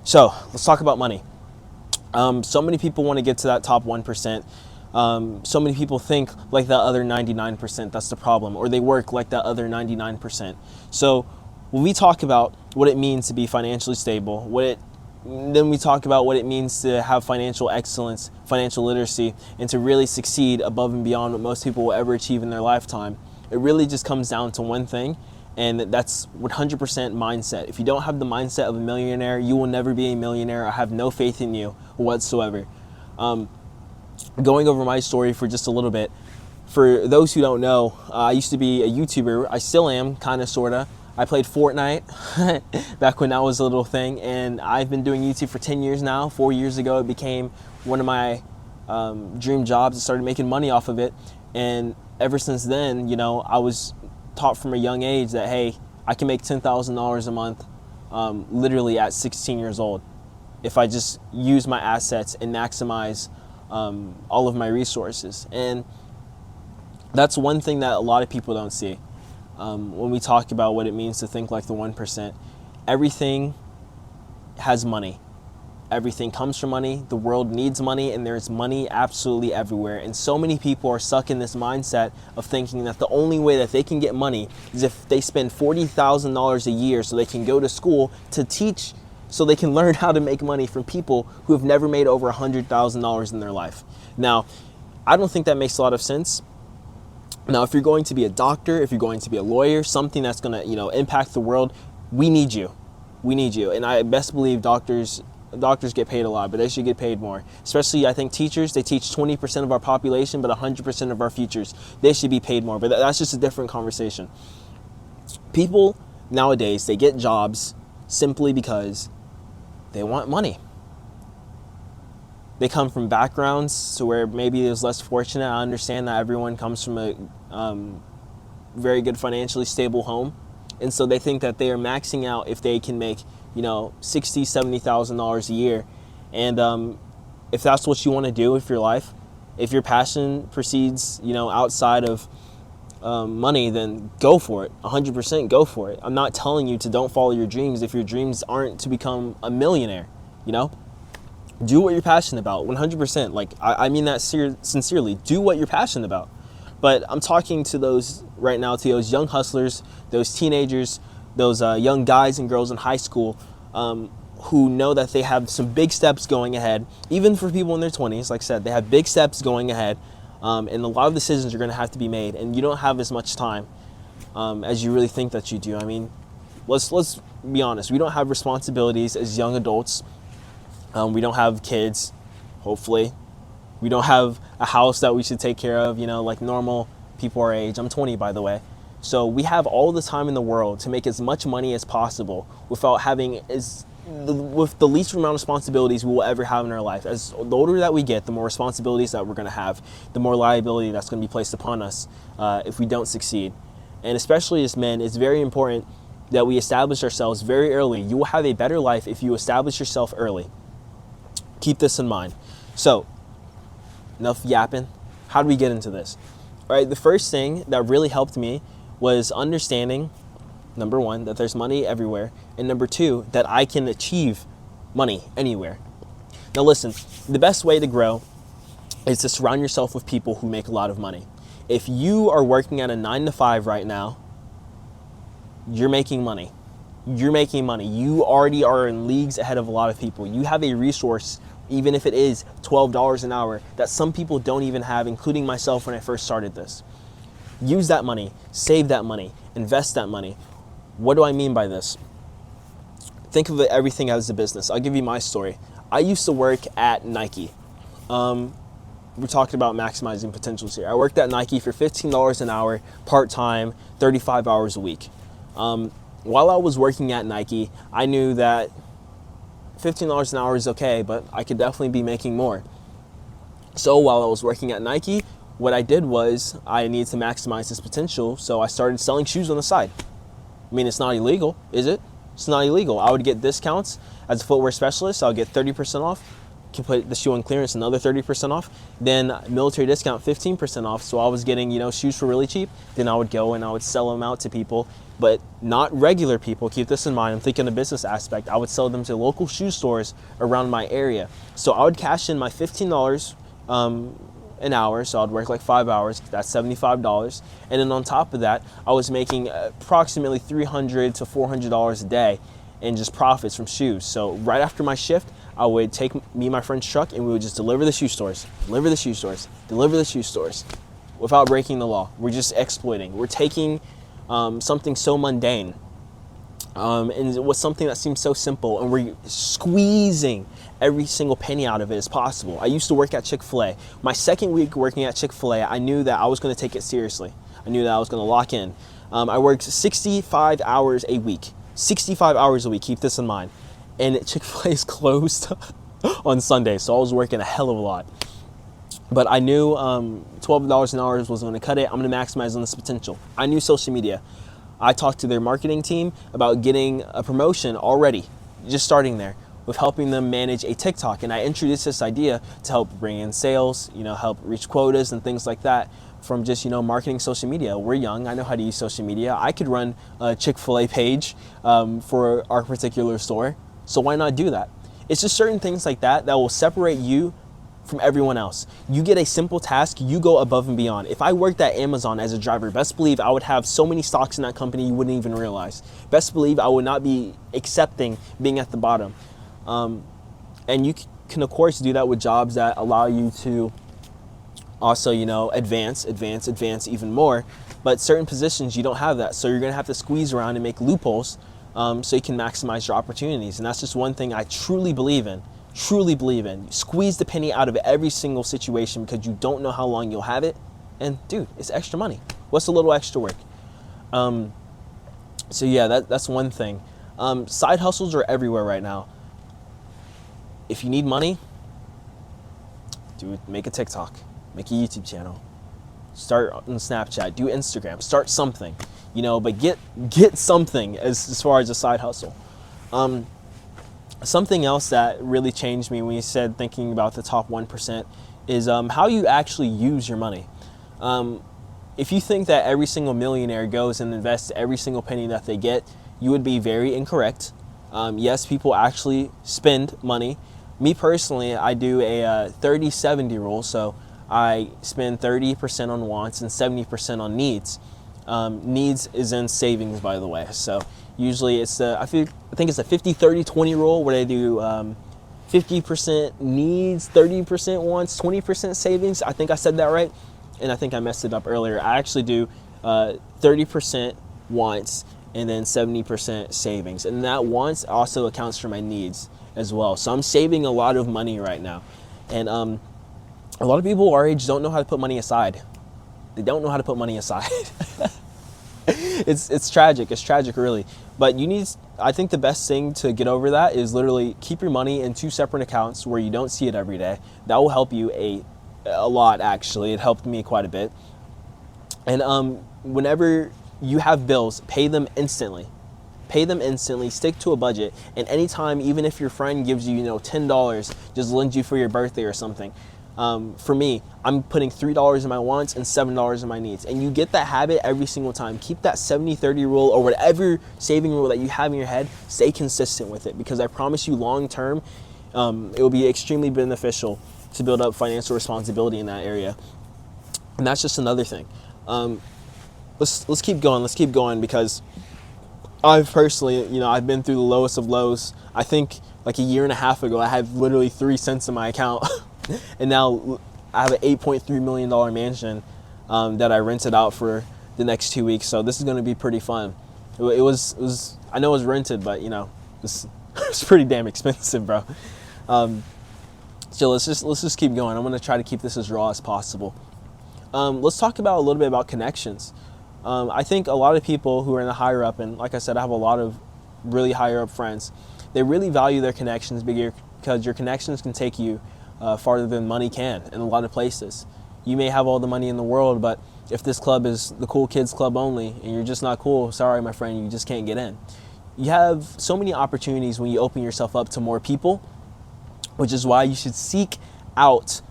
So let's talk about money. So many people want to get to that top 1%. So many people think like the other 99%, that's the problem, or they work like that other 99%. So when we talk about what it means to be financially stable, then we talk about what it means to have financial excellence, financial literacy, and to really succeed above and beyond what most people will ever achieve in their lifetime. It really just comes down to one thing, and that's 100% mindset. If you don't have the mindset of a millionaire, you will never be a millionaire. I have no faith in you whatsoever. Going over my story for just a little bit. For those who don't know, I used to be a YouTuber. I still am, kind of, sort of. I played Fortnite back when that was a little thing, and I've been doing YouTube for 10 years now. 4 years ago, it became one of my dream jobs. I started making money off of it, and ever since then, I was taught from a young age that, hey, I can make $10,000 a month literally at 16 years old if I just use my assets and maximize all of my resources. And that's one thing that a lot of people don't see. When we talk about what it means to think like the 1%, everything has money. Everything comes from money. The world needs money, and there's money absolutely everywhere. And so many people are stuck in this mindset of thinking that the only way that they can get money is if they spend $40,000 a year so they can go to school to teach, so they can learn how to make money from people who have never made over $100,000 in their life. Now, I don't think that makes a lot of sense. Now, if you're going to be a doctor, if you're going to be a lawyer, something that's going to, impact the world, we need you. We need you. And I best believe doctors get paid a lot, but they should get paid more. Especially, I think teachers, they teach 20% of our population, but 100% of our futures. They should be paid more, but that's just a different conversation. People nowadays, they get jobs simply because they want money. They come from backgrounds to where maybe it was less fortunate. I understand that everyone comes from a very good financially stable home. And so they think that they are maxing out if they can make, $60,000, $70,000 a year. And if that's what you want to do with your life, if your passion proceeds, outside of money, then go for it. 100% go for it. I'm not telling you to don't follow your dreams if your dreams aren't to become a millionaire, Do what you're passionate about, 100%. Like, I mean that sincerely. Do what you're passionate about. But I'm talking to those right now, to those young hustlers, those teenagers, those young guys and girls in high school who know that they have some big steps going ahead. Even for people in their 20s, like I said, they have big steps going ahead. And a lot of decisions are going to have to be made. And you don't have as much time as you really think that you do. I mean, let's be honest. We don't have responsibilities as young adults. We don't have kids, hopefully. We don't have a house that we should take care of, like normal people our age. I'm 20, by the way. So we have all the time in the world to make as much money as possible without having with the least amount of responsibilities we will ever have in our life. As the older that we get, the more responsibilities that we're going to have, the more liability that's going to be placed upon us if we don't succeed. And especially as men, it's very important that we establish ourselves very early. You will have a better life if you establish yourself early. Keep this in mind. So, enough yapping. How do we get into this? All right, the first thing that really helped me was understanding, number one, that there's money everywhere, and number two, that I can achieve money anywhere. Now listen, the best way to grow is to surround yourself with people who make a lot of money. If you are working at a 9-to-5 right now, you're making money. You're making money. You already are in leagues ahead of a lot of people. You have a resource, even if it is $12 an hour, that some people don't even have, including myself when I first started this. Use that money, save that money, invest that money. What do I mean by this? Think of everything as a business. I'll give you my story. I used to work at Nike. We're talking about maximizing potentials here. I worked at Nike for $15 an hour, part-time, 35 hours a week. While I was working at Nike, I knew that $15 an hour is okay, but I could definitely be making more. So while I was working at Nike, what I did was I needed to maximize this potential, so I started selling shoes on the side. I mean, it's not illegal, is it? It's not illegal. I would get discounts as a footwear specialist. I would get 30% off. can put the shoe on clearance, another 30% off. Then military discount, 15% off. So I was getting, shoes for really cheap. Then I would go and I would sell them out to people, but not regular people. Keep this in mind. I'm thinking the business aspect. I would sell them to local shoe stores around my area. So I would cash in my $15 an hour. So I'd work like 5 hours. That's $75. And then on top of that, I was making approximately $300 to $400 a day in just profits from shoes. So right after my shift, I would take me and my friend's truck and we would just deliver the shoe stores, deliver the shoe stores, deliver the shoe stores without breaking the law. We're just exploiting. We're taking something so mundane and it was something that seems so simple, and we're squeezing every single penny out of it as possible. I used to work at Chick-fil-A. My second week working at Chick-fil-A, I knew that I was going to take it seriously. I knew that I was going to lock in. I worked 65 hours a week. 65 hours a week, keep this in mind. And Chick-fil-A is closed on Sunday, so I was working a hell of a lot. But I knew $12 an hour was going to cut it. I'm going to maximize on this potential. I knew social media. I talked to their marketing team about getting a promotion already, just starting there, with helping them manage a TikTok. And I introduced this idea to help bring in sales, help reach quotas and things like that from just, marketing social media. We're young. I know how to use social media. I could run a Chick-fil-A page for our particular store. So why not do that? It's just certain things like that that will separate you from everyone else. You get a simple task, you go above and beyond. If I worked at Amazon as a driver, best believe I would have so many stocks in that company you wouldn't even realize. Best believe I would not be accepting being at the bottom. And you can of course do that with jobs that allow you to also, advance even more. But certain positions you don't have that. So you're gonna have to squeeze around and make loopholes so you can maximize your opportunities. And that's just one thing I truly believe in. Squeeze the penny out of every single situation because you don't know how long you'll have it. And dude, it's extra money. What's a little extra work? So yeah, that's one thing. Side hustles are everywhere right now. If you need money, make a TikTok, make a YouTube channel, start on Snapchat, do Instagram, start something, but get something as far as a side hustle. Something else that really changed me when you said thinking about the top 1% is how you actually use your money. If you think that every single millionaire goes and invests every single penny that they get, you would be very incorrect. Yes, people actually spend money. Me personally, I do a 30-70 rule, so I spend 30% on wants and 70% on needs. Needs is in savings, by the way. So usually it's I think it's a 50-30-20 rule where they do 50% needs, 30% wants, 20% savings. I think I said that right, and I think I messed it up earlier. I actually do 30% wants and then 70% savings, and that wants also accounts for my needs as well. So I'm saving a lot of money right now, and a lot of people our age don't know how to put money aside. They don't know how to put money aside. It's tragic. It's tragic, really. But I think the best thing to get over that is literally keep your money in 2 separate accounts where you don't see it every day. That will help you a lot, actually. It helped me quite a bit. And whenever you have bills, pay them instantly. Pay them instantly, stick to a budget, and anytime, even if your friend gives you, $10, just lends you for your birthday or something. For me, I'm putting $3 in my wants and $7 in my needs. And you get that habit every single time. Keep that 70-30 rule or whatever saving rule that you have in your head. Stay consistent with it, because I promise you long term, it will be extremely beneficial to build up financial responsibility in that area. And that's just another thing. Let's keep going, because I've personally, I've been through the lowest of lows. I think like a year and a half ago, I had literally 3 cents in my account. And now I have an $8.3 million mansion that I rented out for the next 2 weeks. So this is going to be pretty fun. It was I know it was rented, but it's pretty damn expensive, bro. So let's just keep going. I'm going to try to keep this as raw as possible. Let's talk about a little bit about connections. I think a lot of people who are in the higher up, and like I said, I have a lot of really higher up friends. They really value their connections because your connections can take you farther than money can in a lot of places. You may have all the money in the world, but if this club is the cool kids club only and you're just not cool, sorry, my friend, you just can't get in. You have so many opportunities when you open yourself up to more people which is why you should seek out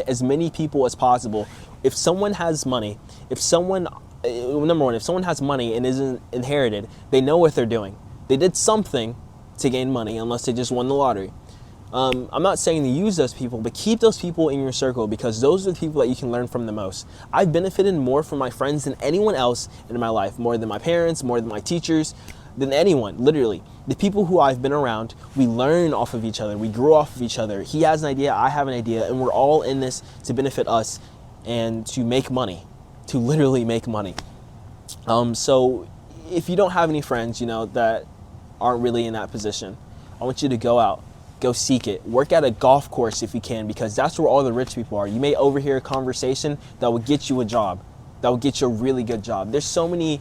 as many people as possible. If someone has money, number one, if someone has money and isn't inherited, they know what they're doing. They did something to gain money, unless they just won the lottery. I'm not saying to use those people, but keep those people in your circle, because those are the people that you can learn from the most. I've benefited more from my friends than anyone else in my life, more than my parents, more than my teachers, than anyone, literally. The people who I've been around, we learn off of each other, we grow off of each other. He has an idea, I have an idea, and we're all in this to benefit us and to make money, to literally make money. So if you don't have any friends, that aren't really in that position, I want you to go out, go seek it. Work at a golf course if you can, because that's where all the rich people are. You may overhear a conversation that will get you a job, that will get you a really good job. There's so many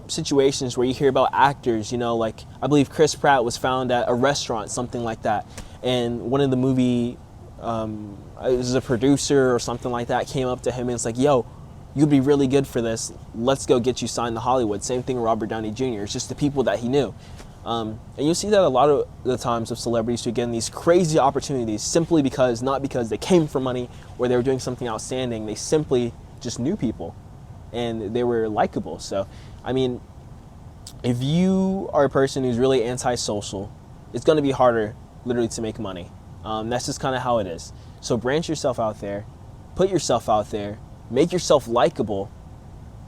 situations where you hear about actors, like I believe Chris Pratt was found at a restaurant, something like that. And one of the movie, it was a producer or something like that, came up to him and it's like, yo, you'd be really good for this. Let's go get you signed to Hollywood. Same thing with Robert Downey Jr. It's just the people that he knew. And you'll see that a lot of the times with celebrities who get these crazy opportunities simply because, not because they came from money or they were doing something outstanding, they simply just knew people and they were likable. So, I mean, if you are a person who's really antisocial, it's going to be harder literally to make money. That's just kind of how it is. So branch yourself out there, put yourself out there, make yourself likable,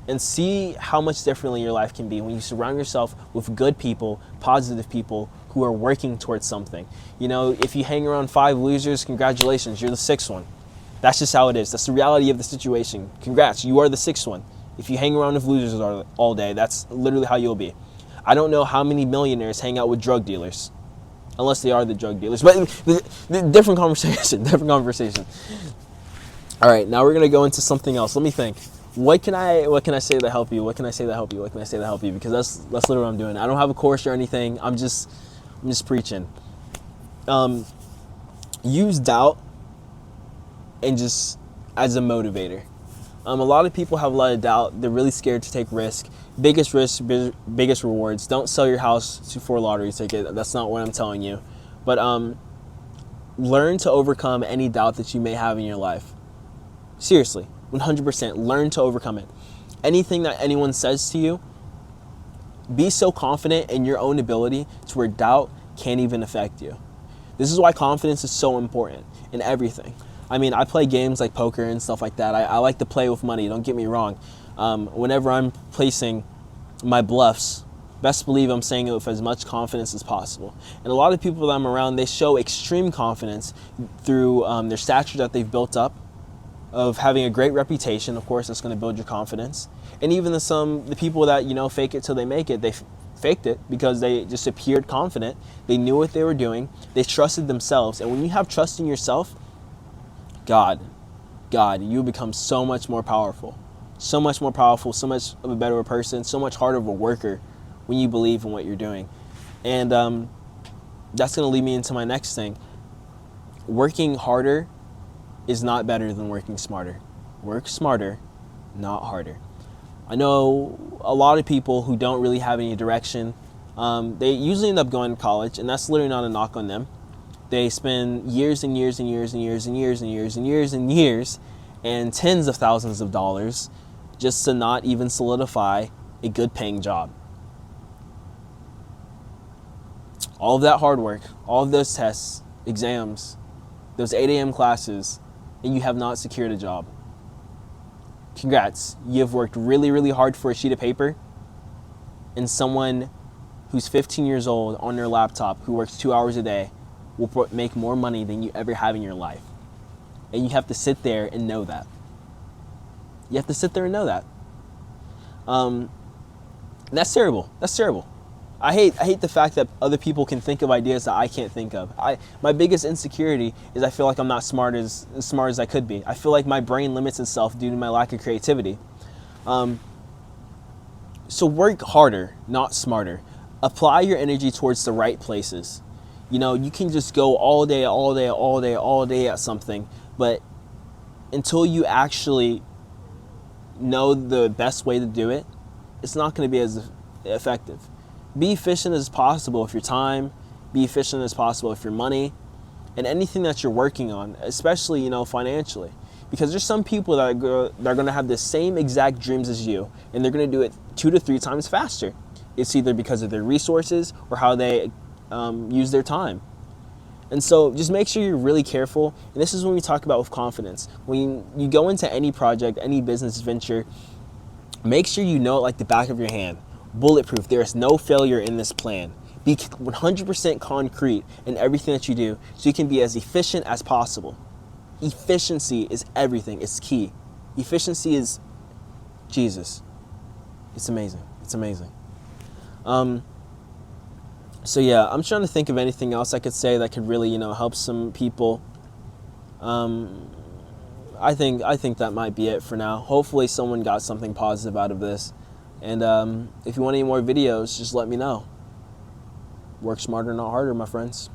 and see how much differently your life can be when you surround yourself with good people, positive people who are working towards something. If you hang around 5 losers, congratulations, you're the 6th one. That's just how it is. That's the reality of the situation. Congrats, you are the 6th one. If you hang around with losers all day, that's literally how you'll be. I don't know how many millionaires hang out with drug dealers, unless they are the drug dealers. But different conversation, different conversation. All right, now we're gonna go into something else. Let me think. What can I say to help you? What can I say to help you? What can I say to help you? Because that's literally what I'm doing. I don't have a course or anything. I'm just preaching. Use doubt and just as a motivator. A lot of people have a lot of doubt. They're really scared to take risk. Biggest risk, biggest rewards. Don't sell your house for a lottery ticket. That's not what I'm telling you. But learn to overcome any doubt that you may have in your life. Seriously, 100%. Learn to overcome it. Anything that anyone says to you, be so confident in your own ability to where doubt can't even affect you. This is why confidence is so important in everything. I mean, I play games like poker and stuff like that. I like to play with money, don't get me wrong. Whenever I'm placing my bluffs, best believe I'm saying it with as much confidence as possible. And a lot of people that I'm around, they show extreme confidence through their stature that they've built up, of having a great reputation. Of course, that's going to build your confidence. And even the people that, fake it till they make it, they faked it because they just appeared confident. They knew what they were doing. They trusted themselves. And when you have trust in yourself, God, you become so much more powerful. So much more powerful, so much of a better person, so much harder of a worker when you believe in what you're doing. And that's going to lead me into my next thing. Working harder is not better than working smarter. Work smarter, not harder. I know a lot of people who don't really have any direction. They usually end up going to college, and that's literally not a knock on them. They spend years and years and years and years and years and years and years and years and tens of thousands of dollars just to not even solidify a good paying job. All of that hard work, all of those tests, exams, those 8 a.m. classes, and you have not secured a job. Congrats, you have worked really, really hard for a sheet of paper, and someone who's 15 years old on their laptop who works 2 hours a day will make more money than you ever have in your life. And you have to sit there and know that. You have to sit there and know that. That's terrible. That's terrible. I hate the fact that other people can think of ideas that I can't think of. My biggest insecurity is I feel like I'm not as smart as I could be. I feel like my brain limits itself due to my lack of creativity. So work harder, not smarter. Apply your energy towards the right places. You can just go all day at something, but until you actually know the best way to do it, it's not going to be as effective. Be efficient as possible with your time. Be efficient as possible with your money. in anything that you're working on, especially, you know, financially. Because there's some people that are going to have the same exact dreams as you, and they're going to do it 2 to 3 times faster. It's either because of their resources or how they use their time. And so just make sure you're really careful. And this is when we talk about with confidence. When you go into any project, any business venture, make sure you know it like the back of your hand. Bulletproof. There is no failure in this plan. Be 100% concrete in everything that you do so you can be as efficient as possible. Efficiency is everything. It's key. Efficiency is Jesus. It's amazing. It's amazing. So yeah, I'm trying to think of anything else I could say that could really, you know, help some people. I think that might be it for now. Hopefully someone got something positive out of this. And if you want any more videos, just let me know. Work smarter, not harder, my friends.